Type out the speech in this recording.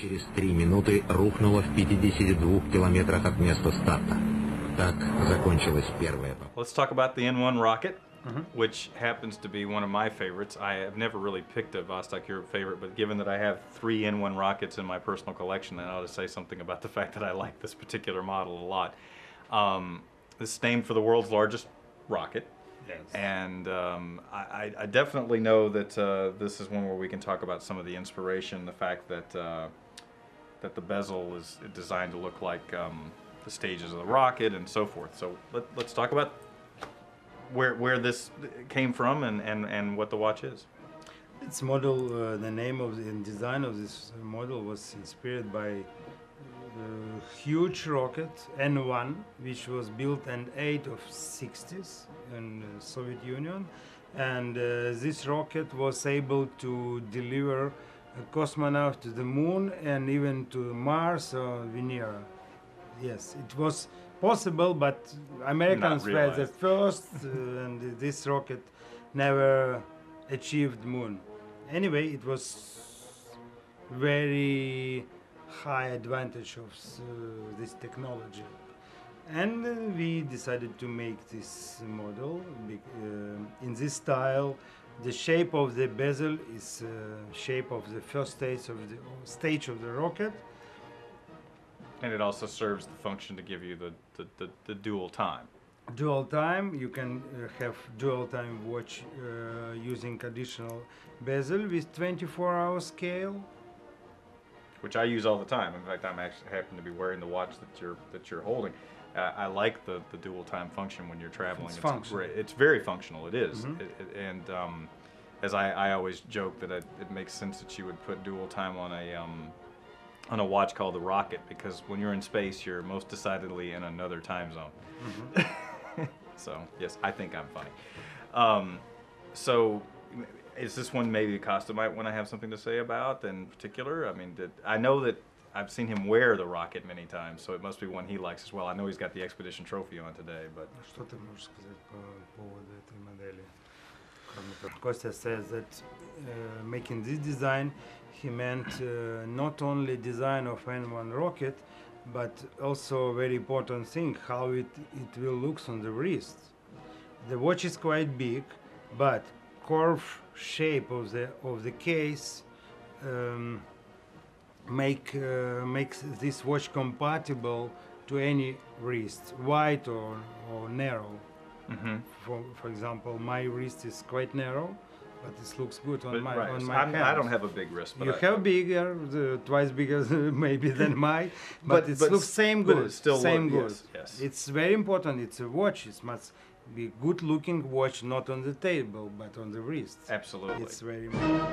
Через 3 минуты рухнула в 52 километрах от места старта. Так закончилась первая попытка. Let's talk about the N1 rocket, which happens to be one of my favorites. I have never really picked a Vostok-Europe favorite, but given that I have 3 N1 rockets in my personal collection, then I ought to say something about the fact that I like this particular model a lot. This is named for the world's largest rocket. Yes. And I definitely know that this is one where we can talk about some of the inspiration, the fact that that the bezel is designed to look like the stages of the rocket and so forth. So let's talk about where this came from and what the watch is. Its model, the name of the design of this model was inspired by a huge rocket N1, which was built in the 60s in the Soviet Union, and this rocket was able to deliver a cosmonaut to the moon and even to Mars or Venera. Yes, it was possible, but Americans were the first, and this rocket never achieved moon. Anyway, it was very high advantage of this technology, and we decided to make this model in this style. The shape of the bezel is shape of the first stage of the rocket. And it also serves the function to give you the dual time. Dual time, you can have dual time watch using additional bezel with 24-hour scale. Which I use all the time. In fact, I'm actually happen to be wearing the watch that you're holding. I like the dual time function when you're traveling. It's very functional. It is. And as I always joke that it makes sense that you would put dual time on a watch called the Rocket, because when you're in space, you're most decidedly in another time zone. So yes, I think I'm funny. So is this one maybe Costa might want to have something to say about in particular? I mean, I know that I've seen him wear the Rocket many times, so it must be one he likes as well. I know he's got the expedition trophy on today, but. Что ты можешь сказать по поводу этой модели? Kostya says that making this design, he meant not only design of N1 rocket, but also a very important thing, how it will look on the wrist. The watch is quite big, but curved shape of the case makes this watch compatible to any wrist, wide or narrow. For example, my wrist is quite narrow, but this looks good on my hand. I don't have a big wrist. But you have bigger, twice bigger maybe than mine, but it looks same good. It still same good. Yes. It's very important. It's a watch. It must be good looking watch, not on the table, but on the wrist. Absolutely. It's very important.